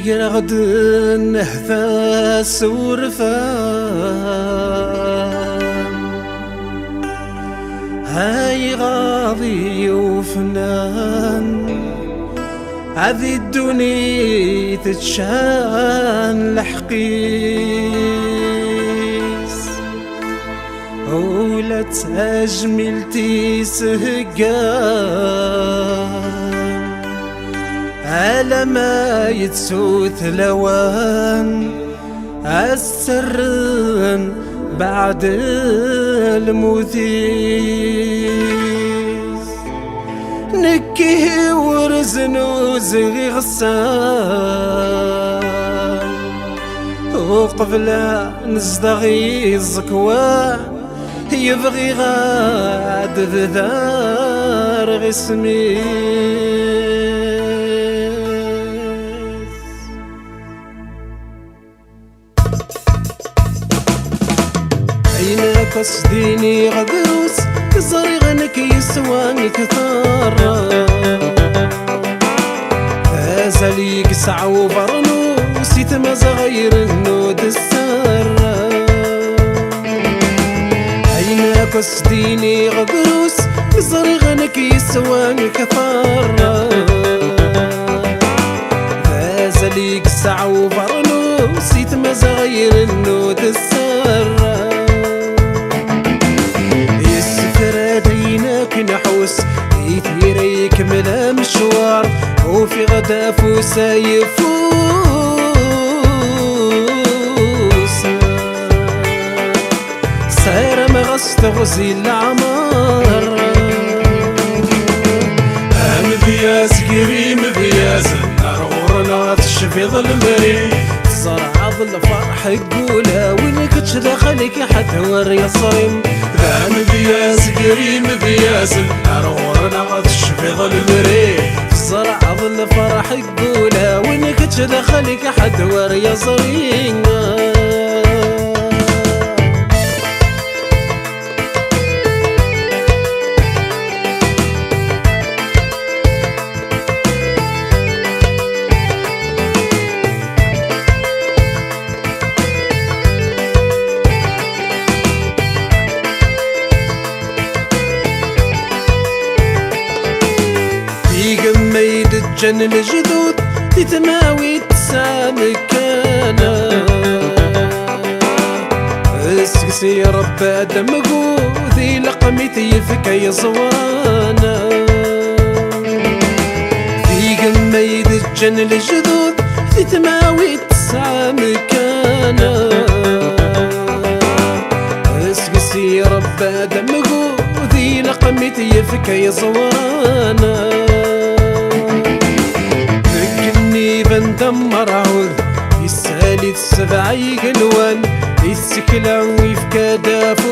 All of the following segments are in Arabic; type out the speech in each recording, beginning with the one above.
يغد النهفاس ورفان هاي غاضي وفنان هذي الدنيا تتشان لحقيس ولا تأجملتي سهقان على ما يتسوت لوان السرن بعد الموتيس نكيه ورزن وزغي غسان وقبل نزدغي الزكوان يبغي غاد ذار غسمي قصديني غدوس كسري غنك يسواني كثار هازلي قسع وبرنوس يتمز غير النود السر عينا قصديني غدوس كسري غنك يسواني كثار هازلي قسع وبرنوس يتمز غير النود السر نحوس يثير يكمل مشوار وفي غدا فوسا يفوس صاير مغص تغزي العمار مبياس قريم مبياس النار غورنا تشفي ظلمري زرع ظل فرح قولا وينك تدخلك حتى وري صريم مبياس قريم مبياس النار غورنا تشفي ظلمري زرع ظل فرح قولا وينك تدخلك حتى وري صريم جن الجدود تتماوي تسامكانا اسكسي رب ادم قوذي لقمتي يفكي صوانا في قميد الجن الجدود تتماوي تسامكانا اسكسي رب ادم قوذي لقمتي يفكي صوانا بندمر عود يسالي السبعي قلوان يسكلا ويفكا دافوذا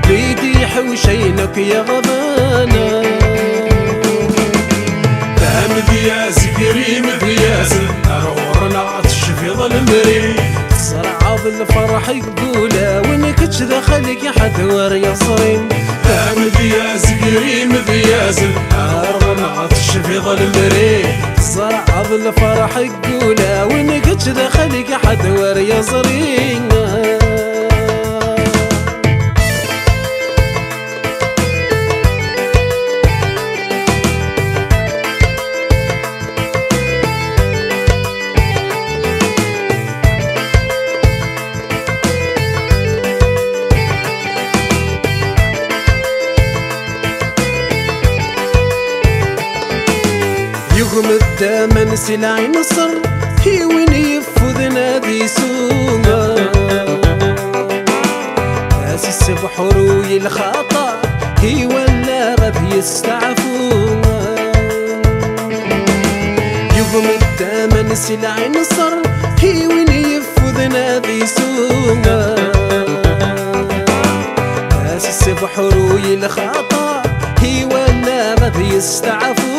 بيدي حوشينك يا غضانا فهم بياس قريم بياس النار غورنا تشفي ظلمري صرع بالفرح قولا وينك تدخلك حد وريا صريم مبياس قريم مبياس النار غورنا تشفي ظلمري صرع بالفرح قولا وينك تدخلك حد وريا صريم يقوم الدامن سلاعي نصر هي وين يفوذ نادي سوما اسس بحروي الخطا هي ولا غد يستعفونا يقوم الدامن سلاعي نصر هي وين يفوذ نادي سوما اسس بحروي الخطا هي ولا غد يستعفونا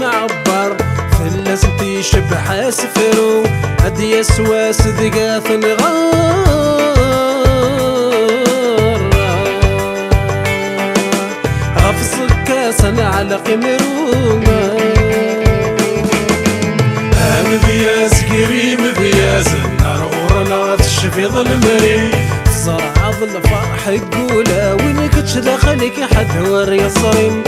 معبر فلسطي شبح سفرو هدي يسوى صدقات نغار سنة على قمروما مبياس كريم مبياس النار غورنا تشفي ظل مري زرع ظل فرح قولا وينك تدخلك حد وري صريم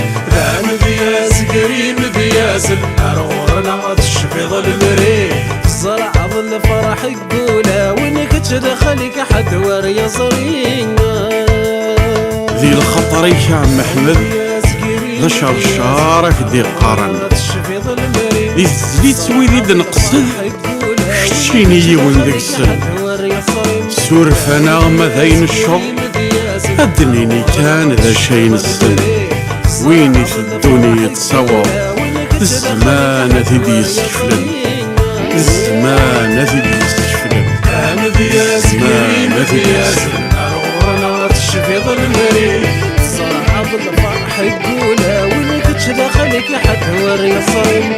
مبياس كريم مبياس النار غورنا تشفي ظل مري زرع ظل فرح قولا وينك تدخلك حد وري صريم ذي الخطر يا عم احمد ذا شرشارك دي قارن يزليت ويدي نقصد حشيني يون ذاك السن سورف انا ما ذاين الشر ادنيني كان ذا شين السن ويني في الدنيا تصور الزمان ذي يستفلن الزمان ذي يستفلن مبياس كريم مبياس النار تشفي ظل مري زرع ظل فرح قولا وينك تدخلك حد وري صريم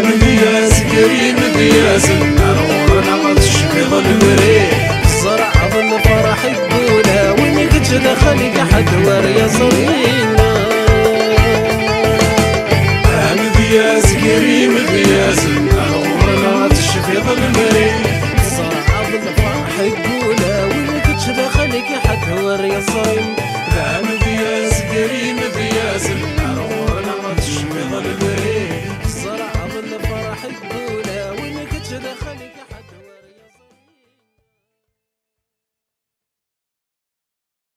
مبياس كريم مبياس النار تشفي ظل مري زرع ظل فرح قولا وينك تدخلك حد وري صريم